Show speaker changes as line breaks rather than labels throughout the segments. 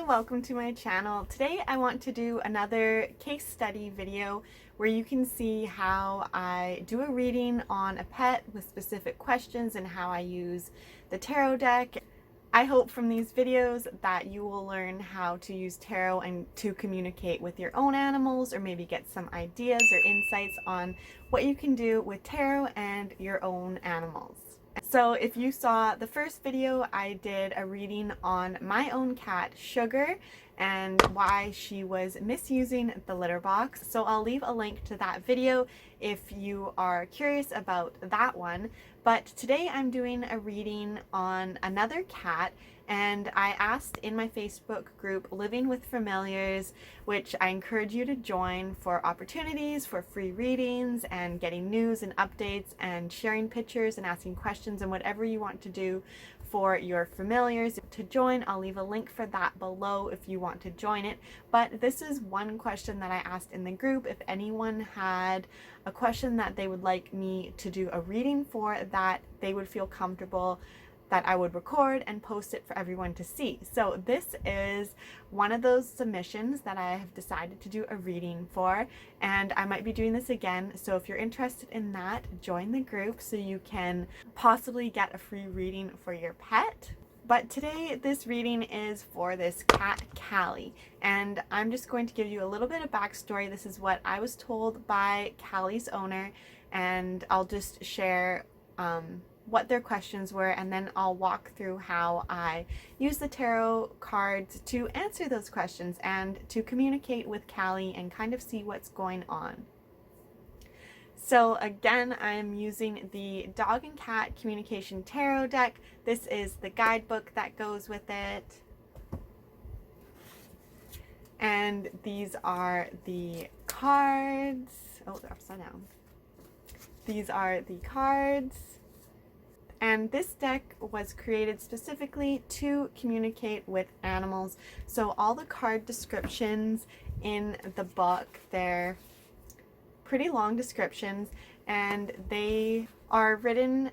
welcome to my channel. Today I want to do another case study video where you can see how I do a reading on a pet with specific questions and how I use the tarot deck. I hope from these videos that you will learn how to use tarot and to communicate with your own animals, or maybe get some ideas or insights on what you can do with tarot and your own animals. So if you saw the first video, I did a reading on my own cat, Sugar, and why she was misusing the litter box. So I'll leave a link to that video if you are curious about that one. But today I'm doing a reading on another cat, and I asked in my Facebook group, Living with Familiars, which I encourage you to join, for opportunities for free readings and getting news and updates and sharing pictures and asking questions and whatever you want to do for your familiars. To join, I'll leave a link for that below if you want to join it. But this is one question that I asked in the group. If anyone had a question that they would like me to do a reading for, that they would feel comfortable that I would record and post it for everyone to see. So this is one of those submissions that I have decided to do a reading for, and I might be doing this again. So if you're interested in that, join the group so you can possibly get a free reading for your pet. But today this reading is for this cat, Callie, and I'm just going to give you a little bit of backstory. This is what I was told by Callie's owner, and I'll just share what their questions were, and then I'll walk through how I use the tarot cards to answer those questions and to communicate with Callie and kind of see what's going on. So again, I'm using the Dog and Cat Communication Tarot deck. This is the guidebook that goes with it. And these are the cards. Oh, they're upside down. These are the cards. And this deck was created specifically to communicate with animals. So all the card descriptions in the book, they're pretty long descriptions, and they are written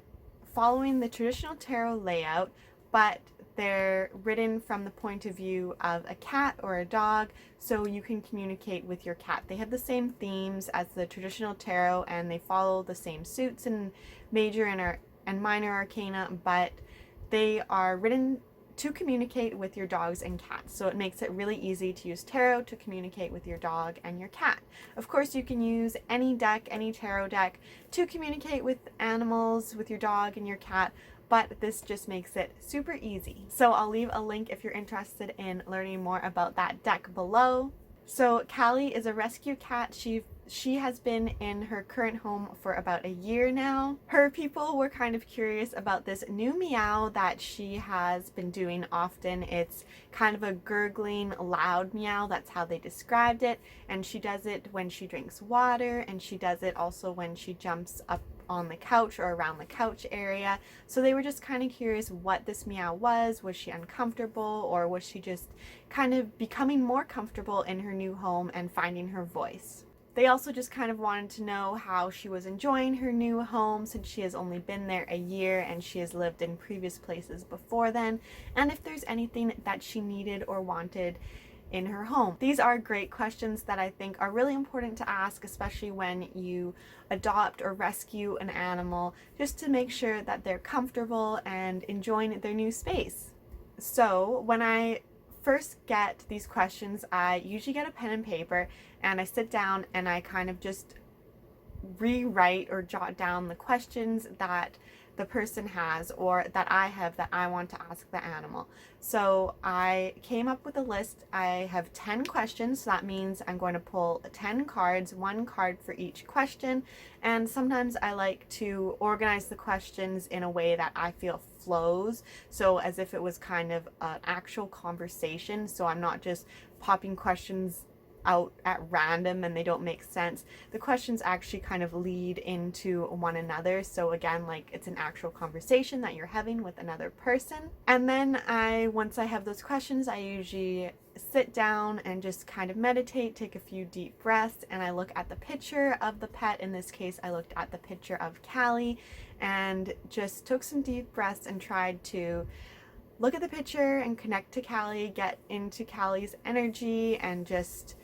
following the traditional tarot layout, but they're written from the point of view of a cat or a dog, so you can communicate with your cat. They have the same themes as the traditional tarot, and they follow the same suits and major and minor arcana, but they are written to communicate with your dogs and cats. So it makes it really easy to use tarot to communicate with your dog and your cat. Of course, you can use any deck, any tarot deck, to communicate with animals, with your dog and your cat, but this just makes it super easy. So I'll leave a link if you're interested in learning more about that deck below. So Callie is a rescue cat. She has been in her current home for about a year now. Her people were kind of curious about this new meow that she has been doing often. It's kind of a gurgling, loud meow. That's how they described it. And she does it when she drinks water, and she does it also when she jumps up on the couch or around the couch area. So they were just kind of curious what this meow was. Was she uncomfortable, or was she just kind of becoming more comfortable in her new home and finding her voice? They also just kind of wanted to know how she was enjoying her new home, since she has only been there a year and she has lived in previous places before then, and if there's anything that she needed or wanted in her home. These are great questions that I think are really important to ask, especially when you adopt or rescue an animal, just to make sure that they're comfortable and enjoying their new space. So when I first get these questions, I usually get a pen and paper, and I sit down and I kind of just rewrite or jot down the questions that the person has, or that I have, that I want to ask the animal. So I came up with a list. I have 10 questions, so that means I'm going to pull 10 cards, one card for each question. And sometimes I like to organize the questions in a way that I feel flows, so as if it was kind of an actual conversation, so I'm not just popping questions out at random and they don't make sense. The questions actually kind of lead into one another, so again, like it's an actual conversation that you're having with another person. And then once I have those questions, I usually sit down and just kind of meditate, take a few deep breaths, and I look at the picture of the pet. In this case, I looked at the picture of Callie and just took some deep breaths and tried to look at the picture and connect to Callie, get into Callie's energy, and just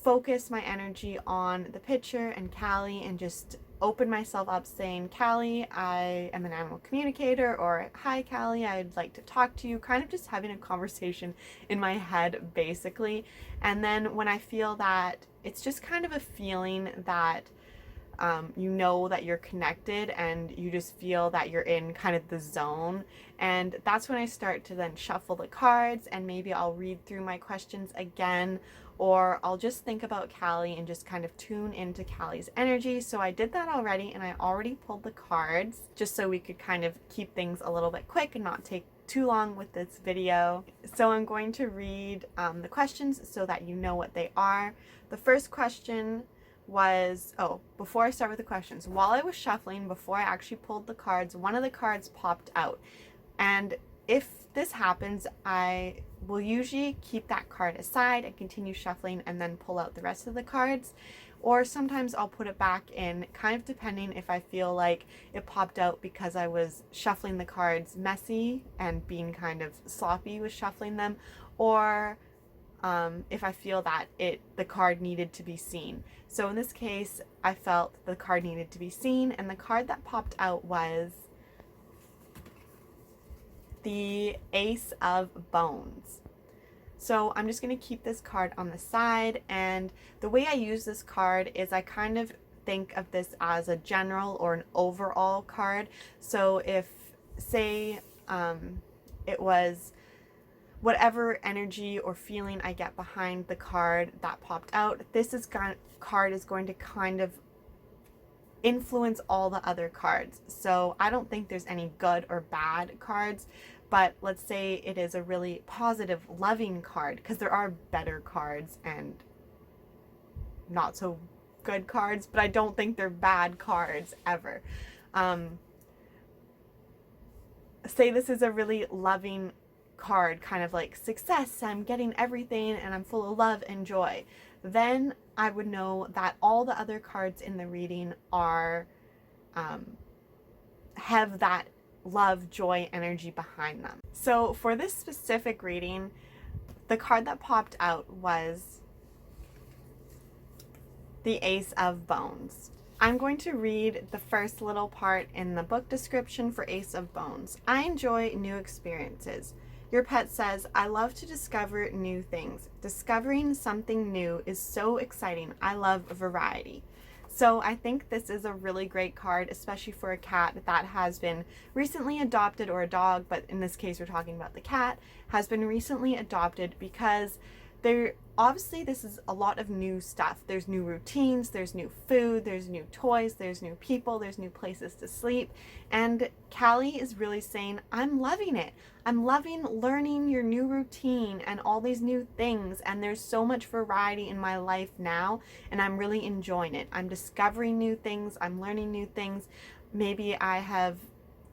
focus my energy on the picture and Callie, and just open myself up saying, Callie, I am an animal communicator, or hi Callie, I'd like to talk to you, kind of just having a conversation in my head basically. And then when I feel that it's just kind of a feeling that you know that you're connected and you just feel that you're in kind of the zone, and that's when I start to then shuffle the cards, and maybe I'll read through my questions again, or I'll just think about Callie and just kind of tune into Callie's energy. So I did that already, and I already pulled the cards just so we could kind of keep things a little bit quick and not take too long with this video. So I'm going to read the questions so that you know what they are. The first question was, before I start with the questions, while I was shuffling, before I actually pulled the cards, one of the cards popped out. And if this happens, I will usually keep that card aside and continue shuffling and then pull out the rest of the cards. Or sometimes I'll put it back in, kind of depending if I feel like it popped out because I was shuffling the cards messy and being kind of sloppy with shuffling them, or if I feel that the card needed to be seen. So in this case, I felt the card needed to be seen, and the card that popped out was the Ace of Bones. So I'm just going to keep this card on the side, and the way I use this card is I kind of think of this as a general or an overall card. So if, say, it was whatever energy or feeling I get behind the card that popped out, card is going to kind of influence all the other cards. So I don't think there's any good or bad cards, but let's say it is a really positive, loving card, because there are better cards and not so good cards, but I don't think they're bad cards ever. Say this is a really loving card, kind of like success, I'm getting everything and I'm full of love and joy, then I would know that all the other cards in the reading are have that love, joy, energy behind them. So for this specific reading, the card that popped out was the Ace of Bones. I'm going to read the first little part in the book description for Ace of Bones. I enjoy new experiences. Your pet says, I love to discover new things. Discovering something new is so exciting. I love variety. So I think this is a really great card, especially for a cat that has been recently adopted, or a dog, but in this case we're talking about the cat, has been recently adopted, because obviously this is a lot of new stuff. There's new routines, there's new food, there's new toys, there's new people, there's new places to sleep. And Callie is really saying, I'm loving it. I'm loving learning your new routine and all these new things. And there's so much variety in my life now, and I'm really enjoying it. I'm discovering new things. I'm learning new things. Maybe I have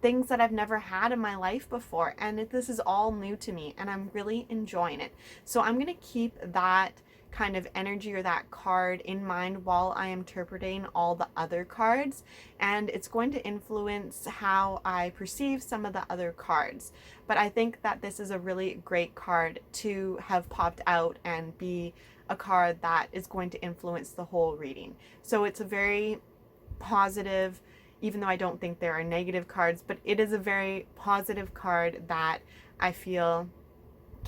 things that I've never had in my life before, and this is all new to me, and I'm really enjoying it. So I'm going to keep that kind of energy or that card in mind while I am interpreting all the other cards, and it's going to influence how I perceive some of the other cards. But I think that this is a really great card to have popped out and be a card that is going to influence the whole reading. So it's a very positive, even though I don't think there are negative cards, but it is a very positive card that I feel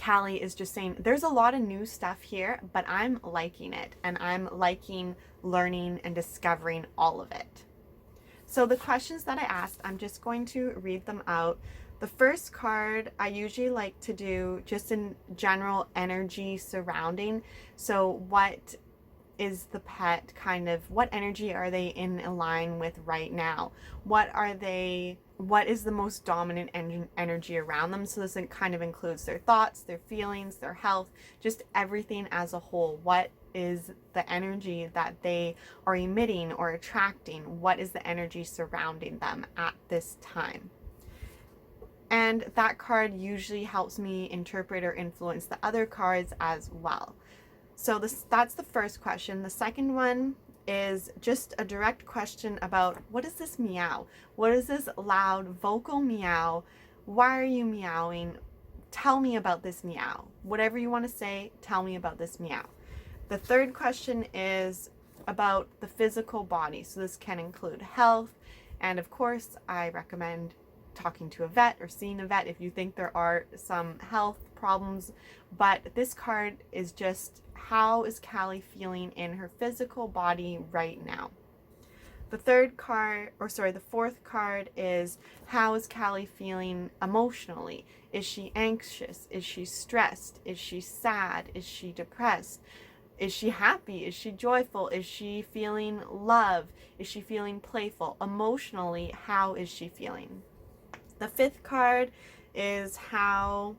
Callie is just saying, there's a lot of new stuff here, but I'm liking it, and I'm liking learning and discovering all of it. So the questions that I asked, I'm just going to read them out. The first card I usually like to do just in general energy surrounding. So what is the pet kind of, what energy are they in line with right now? What is the most dominant energy around them? So this kind of includes their thoughts, their feelings, their health, just everything as a whole. What is the energy that they are emitting or attracting? What is the energy surrounding them at this time? And that card usually helps me interpret or influence the other cards as well. So that's the first question. The second one is just a direct question about, what is this meow? What is this loud vocal meow? Why are you meowing? tell me about this meow. Whatever you want to say, tell me about this meow. The third question is about the physical body. So this can include health. And of course, I recommend talking to a vet or seeing a vet if you think there are some health problems. But this card is just, how is Callie feeling in her physical body right now? The fourth card is, how is Callie feeling emotionally? Is she anxious? Is she stressed? Is she sad? Is she depressed? Is she happy? Is she joyful? Is she feeling love? Is she feeling playful? Emotionally, how is she feeling? The fifth card is, how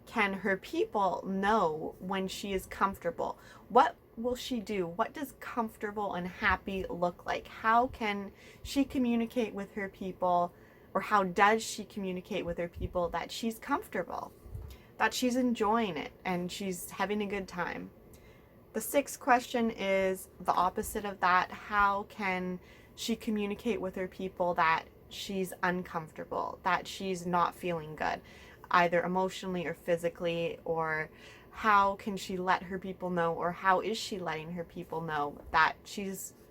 can her people know when she is comfortable? What will she do? What does comfortable and happy look like? How can she communicate with her people, or how does she communicate with her people that she's comfortable, that she's enjoying it, and she's having a good time? The sixth question is the opposite of that. How can she communicate with her people that she's uncomfortable, that she's not feeling good, either emotionally or physically? Or how can she let her people know, or how is she letting her people know that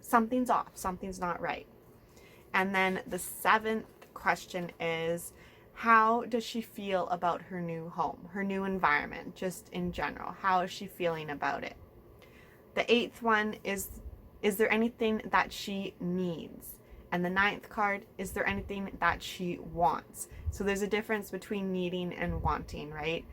something's off, something's not right? And then the seventh question is, how does she feel about her new home, her new environment, just in general? How is she feeling about it? The eighth one is there anything that she needs? And the ninth card, is there anything that she wants? So there's a difference between needing and wanting, right?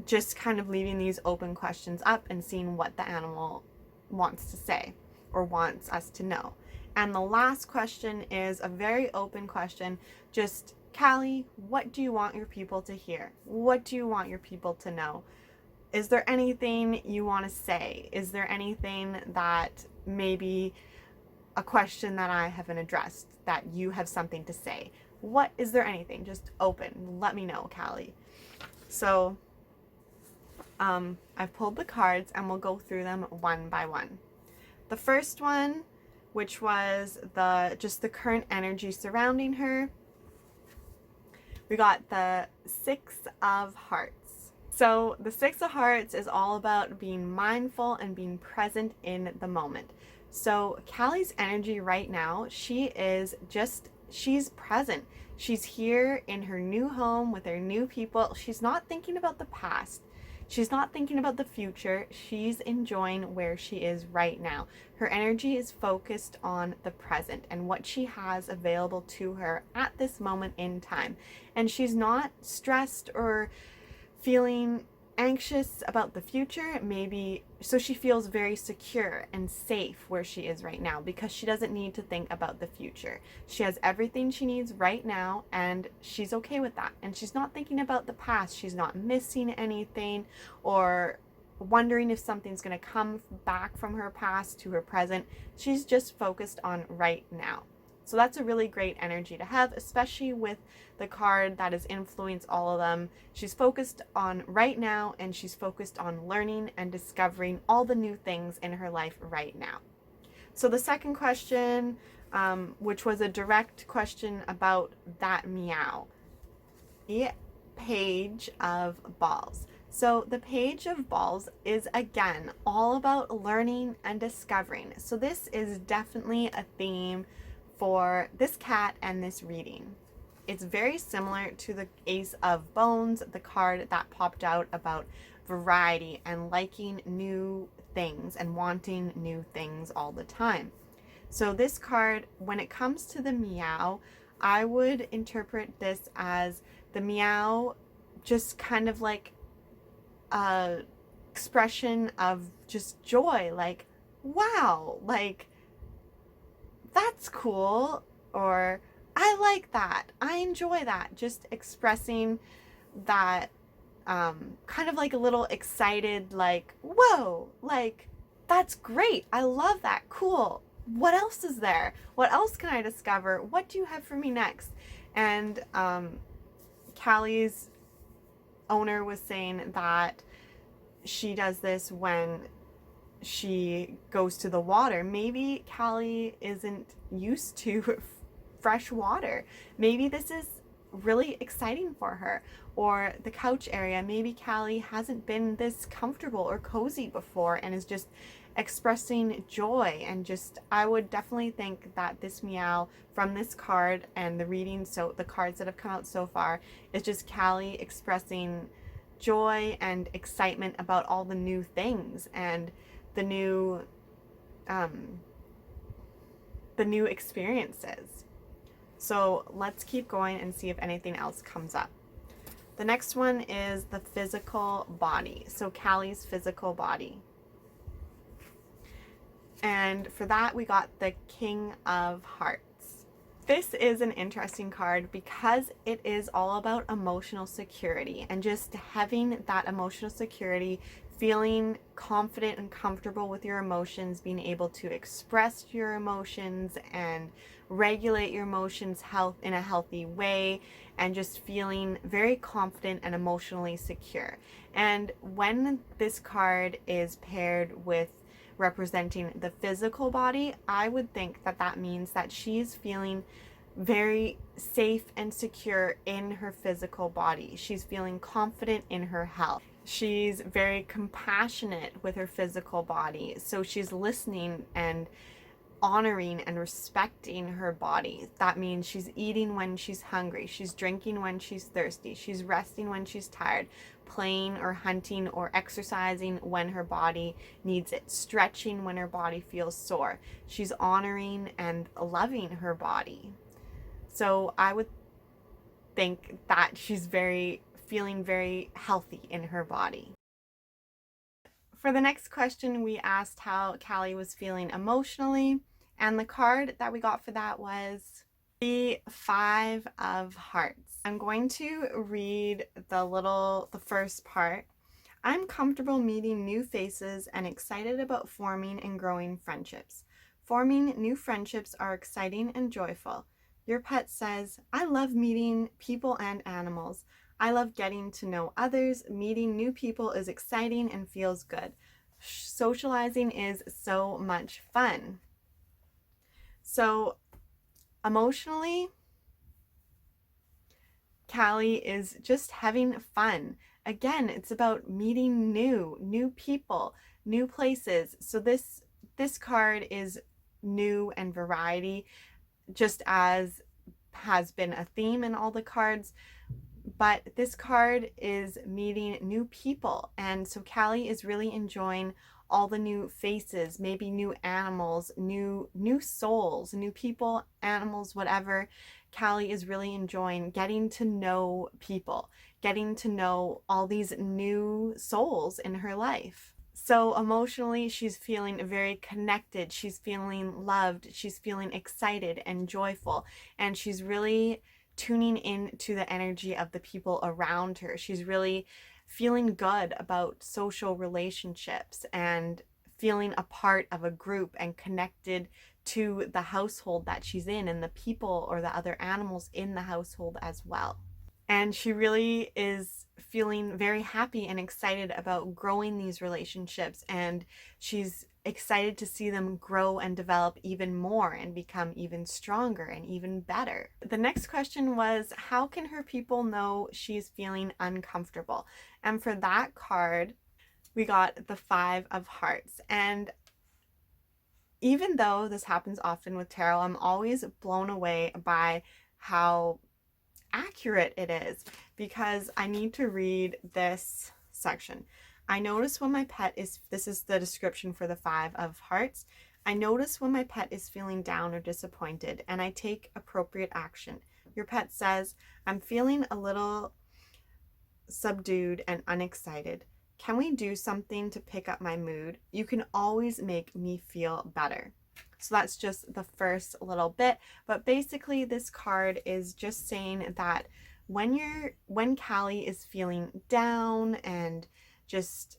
Just kind of leaving these open questions up and seeing what the animal wants to say or wants us to know. And the last question is a very open question. Just, Callie, what do you want your people to hear? What do you want your people to know? Is there anything you want to say? Is there anything that maybe a question that I haven't addressed that you have something to say? What is there anything? Just open. Let me know, Callie. So I've pulled the cards and we'll go through them one by one. The first one, which was just the current energy surrounding her, we got the Six of Hearts. So the Six of Hearts is all about being mindful and being present in the moment. So Callie's energy right now, she's present. She's here in her new home with her new people. She's not thinking about the past. She's not thinking about the future. She's enjoying where she is right now. Her energy is focused on the present and what she has available to her at this moment in time. And she's not stressed or feeling anxious about the future, so she feels very secure and safe where she is right now because she doesn't need to think about the future. She has everything she needs right now and she's okay with that. And she's not thinking about the past. She's not missing anything or wondering if something's going to come back from her past to her present. She's just focused on right now. So that's a really great energy to have, especially with the card that has influenced all of them. She's focused on right now and she's focused on learning and discovering all the new things in her life right now. So the second question, which was a direct question about that meow, the Page of Balls. So the Page of Balls is, again, all about learning and discovering. So this is definitely a theme for this cat and this reading. It's very similar to the Ace of Bones, the card that popped out about variety and liking new things and wanting new things all the time. So this card, when it comes to the meow, I would interpret this as the meow just kind of like a expression of just joy, like, wow, like, that's cool, or I like that, I enjoy that. Just expressing that kind of like a little excited, like, whoa, like, that's great, I love that, cool, what else is there? What else can I discover? What do you have for me next? And Callie's owner was saying that she does this when she goes to the water. Maybe Callie isn't used to fresh water. Maybe this is really exciting for her. Or the couch area, maybe Callie hasn't been this comfortable or cozy before and is just expressing joy. And just, I would definitely think that this Meow from this card and the reading, so the cards that have come out so far, is just Callie expressing joy and excitement about all the new things and the new experiences. So let's keep going and see if anything else comes up. The next one is the physical body. So Callie's physical body. And for that, we got the King of Hearts. This is an interesting card because it is all about emotional security and just having that emotional security, feeling confident and comfortable with your emotions, being able to express your emotions and regulate your emotions in a healthy way, and just feeling very confident and emotionally secure. And when this card is paired with representing the physical body, I would think that that means that she's feeling very safe and secure in her physical body. She's feeling confident in her health. She's very compassionate with her physical body. So she's listening and honoring and respecting her body. That means she's eating when she's hungry, she's drinking when she's thirsty, she's resting when she's tired, playing or hunting or exercising when her body needs it, stretching when her body feels sore. She's honoring and loving her body. So I would think that she's feeling very healthy in her body. For the next question, we asked how Callie was feeling emotionally, and the card that we got for that was the Five of Hearts. I'm going to read the first part. I'm comfortable meeting new faces and excited about forming and growing friendships. Forming new friendships are exciting and joyful. Your pet says, I love meeting people and animals. I love getting to know others. Meeting new people is exciting and feels good. Socializing is so much fun. So emotionally, Callie is just having fun. Again, it's about meeting new people, new places. So this card is new and variety, just as has been a theme in all the cards. But this card is meeting new people. And so Callie is really enjoying all the new faces, maybe new animals, new souls, new people, animals, whatever. Callie is really enjoying getting to know people, getting to know all these new souls in her life. So emotionally, she's feeling very connected. She's feeling loved. She's feeling excited and joyful. And she's really tuning in to the energy of the people around her. She's really feeling good about social relationships and feeling a part of a group and connected to the household that she's in and the people or the other animals in the household as well. And she really is feeling very happy and excited about growing these relationships, and she's excited to see them grow and develop even more and become even stronger and even better. The next question was, how can her people know she's feeling uncomfortable? And for that card, we got the Five of Hearts. And even though this happens often with tarot, I'm always blown away by how accurate it is, because I need to read this section. I notice when my pet is, this is the description for the Five of Hearts. I notice when my pet is feeling down or disappointed, and I take appropriate action. Your pet says, I'm feeling a little subdued and unexcited. Can we do something to pick up my mood? You can always make me feel better. So that's just the first little bit, but basically this card is just saying that when Callie is feeling down and just,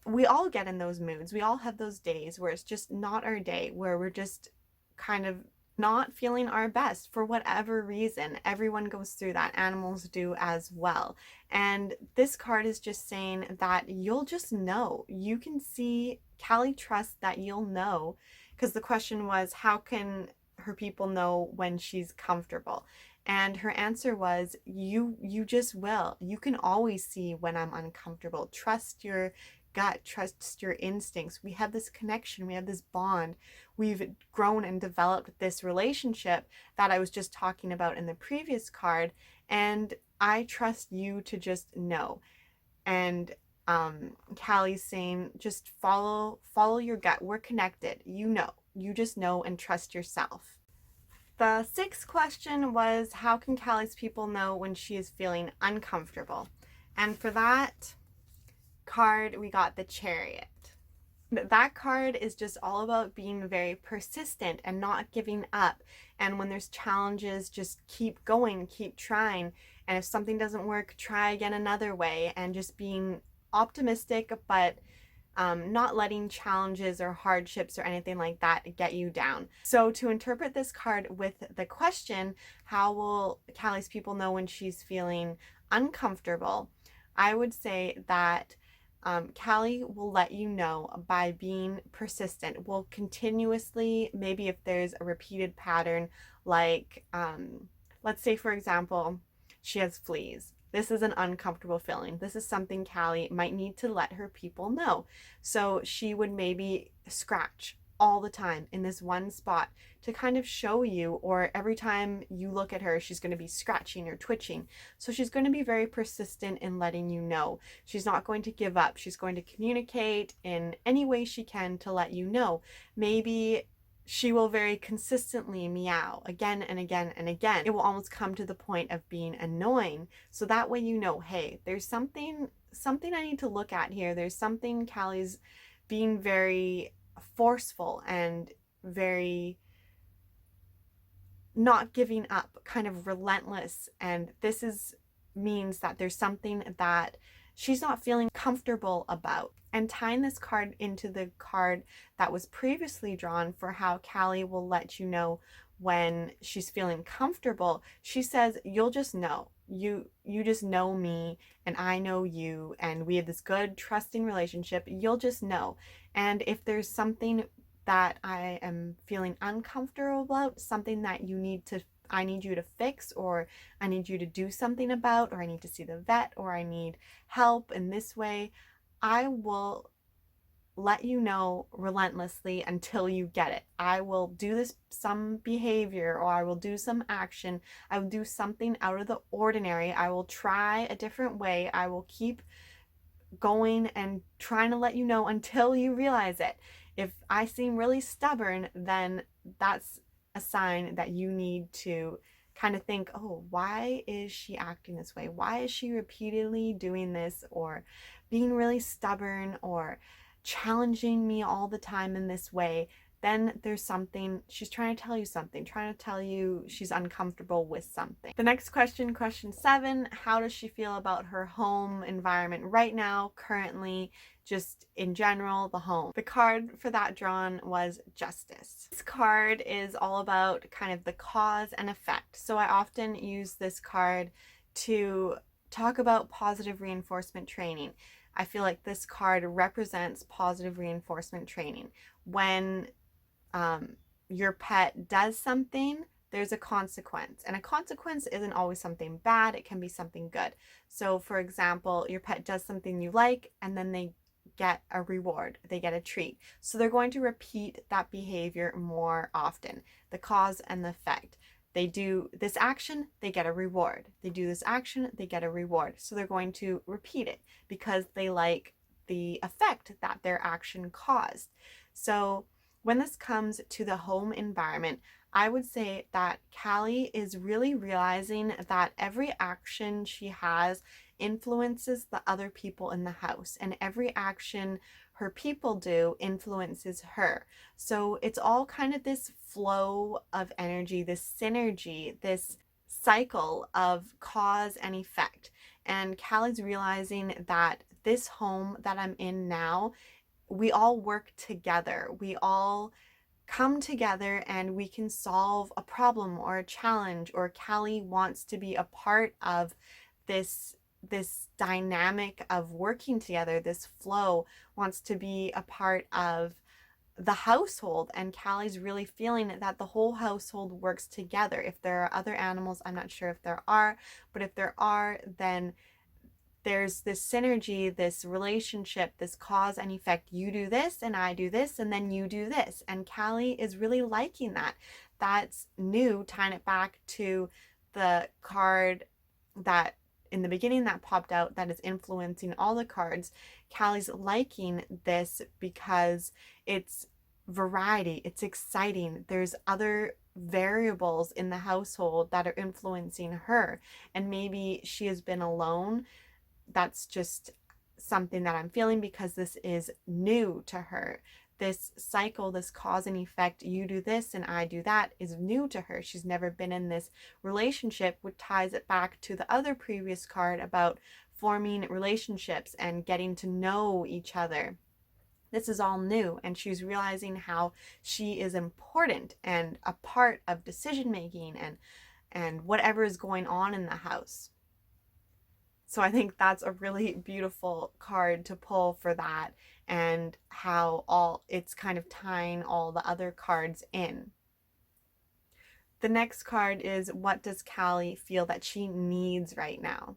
we all get in those moods. We all have those days where it's just not our day, where we're just kind of not feeling our best for whatever reason. Everyone goes through that. Animals do as well. And this card is just saying that you'll just know. You can see, Callie trusts that you'll know, because the question was, how can her people know when she's comfortable? And her answer was, you just will. You can always see when I'm uncomfortable. Trust your gut, trust your instincts. We have this connection, we have this bond. We've grown and developed this relationship that I was just talking about in the previous card, and I trust you to just know. And Callie's saying, just follow your gut. We're connected. You just know and trust yourself. The sixth question was, how can Callie's people know when she is feeling uncomfortable? And for that card, we got the Chariot. That card is just all about being very persistent and not giving up. And when there's challenges, just keep going, keep trying. And if something doesn't work, try again another way, and just being optimistic, but not letting challenges or hardships or anything like that get you down. So to interpret this card with the question, how will Callie's people know when she's feeling uncomfortable? I would say that Callie will let you know by being persistent. Will continuously, maybe if there's a repeated pattern, like let's say, for example, she has fleas. This is an uncomfortable feeling. This is something Callie might need to let her people know. So she would maybe scratch all the time in this one spot to kind of show you, or every time you look at her, she's going to be scratching or twitching. So she's going to be very persistent in letting you know. She's not going to give up. She's going to communicate in any way she can to let you know. Maybe she will very consistently meow again and again and again. It will almost come to the point of being annoying. So that way you know, hey, there's something I need to look at here. There's something. Callie's being very forceful and very not giving up, kind of relentless. And this means that there's something that she's not feeling comfortable about. And tying this card into the card that was previously drawn for how Callie will let you know when she's feeling comfortable, she says, you'll just know. You just know me and I know you, and we have this good trusting relationship. You'll just know. And if there's something that I am feeling uncomfortable about, something that I need you to fix, or I need you to do something about, or I need to see the vet, or I need help in this way, I will let you know relentlessly until you get it. I will do some behavior, or I will do some action. I will do something out of the ordinary. I will try a different way. I will keep going and trying to let you know until you realize it. If I seem really stubborn, then that's a sign that you need to kind of think, oh, why is she acting this way? Why is she repeatedly doing this, or being really stubborn, or challenging me all the time in this way? Then there's something, she's trying to tell you something, trying to tell you she's uncomfortable with something. The next question, question 7, how does she feel about her home environment right now, currently, just in general, the home? The card for that drawn was Justice. This card is all about kind of the cause and effect. So I often use this card to talk about positive reinforcement training. I feel like this card represents positive reinforcement training. When your pet does something, there's a consequence. And a consequence isn't always something bad, it can be something good. So for example, your pet does something you like, and then they get a reward, they get a treat. So they're going to repeat that behavior more often. The cause and the effect. They do this action, they get a reward. They do this action, they get a reward. So they're going to repeat it because they like the effect that their action caused. So when this comes to the home environment, I would say that Callie is really realizing that every action she has influences the other people in the house, and every action her people do influences her. So it's all kind of this flow of energy, this synergy, this cycle of cause and effect. And Callie's realizing that this home that I'm in now, we all work together. We all come together and we can solve a problem or a challenge, or Callie wants to be a part of this dynamic of working together, this flow, wants to be a part of the household, and Callie's really feeling that the whole household works together. If there are other animals, I'm not sure if there are, but if there are, then there's this synergy, this relationship, this cause and effect. You do this and I do this and then you do this. And Callie is really liking that. That's new, tying it back to the card that in the beginning that popped out that is influencing all the cards. Callie's liking this because it's variety, it's exciting. There's other variables in the household that are influencing her, and maybe she has been alone. That's just something that I'm feeling because this is new to her. This cycle, this cause and effect, you do this and I do that, is new to her. She's never been in this relationship, which ties it back to the other previous card about forming relationships and getting to know each other. This is all new, and she's realizing how she is important and a part of decision making and whatever is going on in the house. So I think that's a really beautiful card to pull for that, and how it's kind of tying all the other cards in. The next card is, what does Callie feel that she needs right now?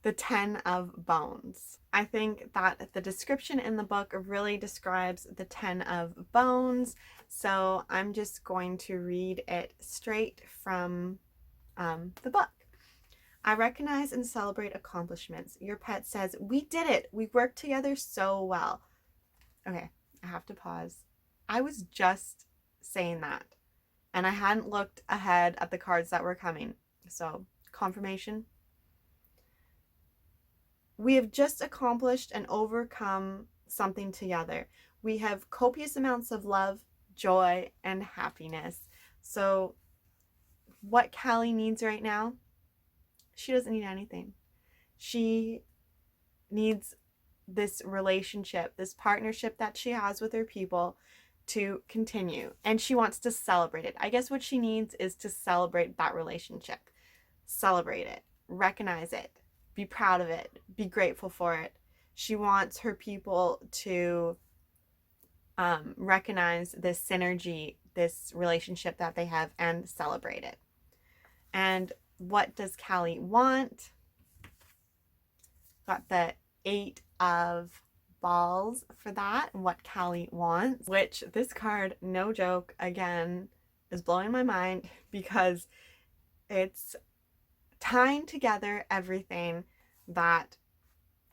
The 10 of Bones. I think that the description in the book really describes the 10 of Bones, so I'm just going to read it straight from the book. I recognize and celebrate accomplishments. Your pet says, "We did it. We worked together so well." Okay, I have to pause. I was just saying that, and I hadn't looked ahead at the cards that were coming. So, confirmation. We have just accomplished and overcome something together. We have copious amounts of love, joy, and happiness. So, what Callie needs right now, she doesn't need anything. She needs this relationship, this partnership that she has with her people to continue. And she wants to celebrate it. I guess what she needs is to celebrate that relationship. Celebrate it. Recognize it. Be proud of it. Be grateful for it. She wants her people to recognize this synergy, this relationship that they have, and celebrate it. And what does Callie want? Got the 8 of Balls for that, what Callie wants, which this card, no joke, again, is blowing my mind because it's tying together everything that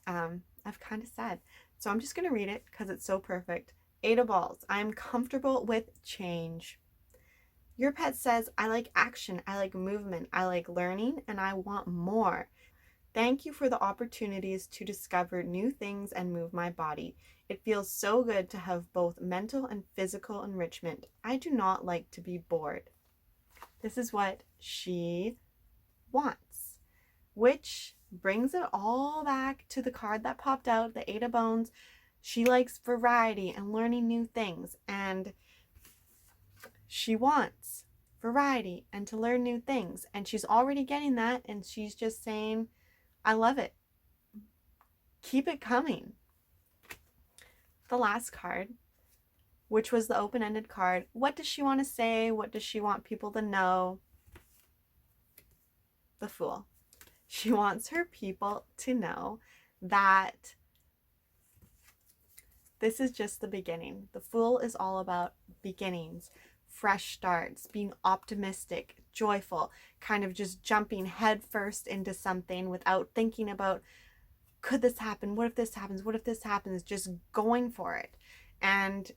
I've kind of said. So I'm just going to read it because it's so perfect. 8 of Balls. I'm comfortable with change. Your pet says, I like action, I like movement, I like learning, and I want more. Thank you for the opportunities to discover new things and move my body. It feels so good to have both mental and physical enrichment. I do not like to be bored. This is what she wants, which brings it all back to the card that popped out, the 8 of Bones. She likes variety and learning new things, and she wants variety and to learn new things, and she's already getting that, and she's just saying, I love it. Keep it coming. The last card, which was the open-ended card. What does she want to say? What does she want people to know? The Fool. She wants her people to know that this is just the beginning. The Fool is all about beginnings, fresh starts, being optimistic, joyful, kind of just jumping headfirst into something without thinking about, could this happen? What if this happens? What if this happens? Just going for it. And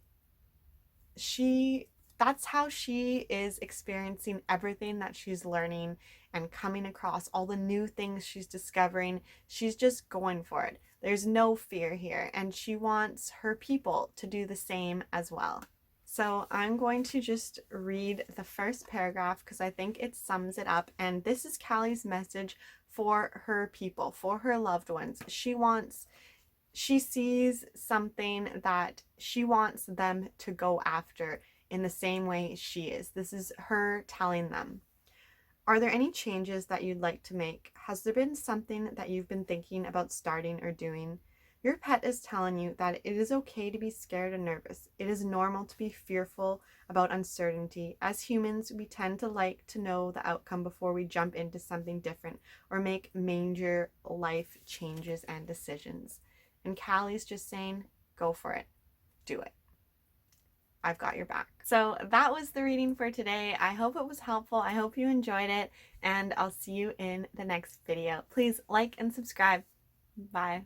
that's how she is experiencing everything that she's learning and coming across, all the new things she's discovering. She's just going for it. There's no fear here, and she wants her people to do the same as well. So I'm going to just read the first paragraph because I think it sums it up. And this is Callie's message for her people, for her loved ones. She sees something that she wants them to go after in the same way she is. This is her telling them. Are there any changes that you'd like to make? Has there been something that you've been thinking about starting or doing? Your pet is telling you that it is okay to be scared and nervous. It is normal to be fearful about uncertainty. As humans, we tend to like to know the outcome before we jump into something different or make major life changes and decisions. And Callie's just saying, go for it. Do it. I've got your back. So that was the reading for today. I hope it was helpful. I hope you enjoyed it, and I'll see you in the next video. Please like and subscribe. Bye.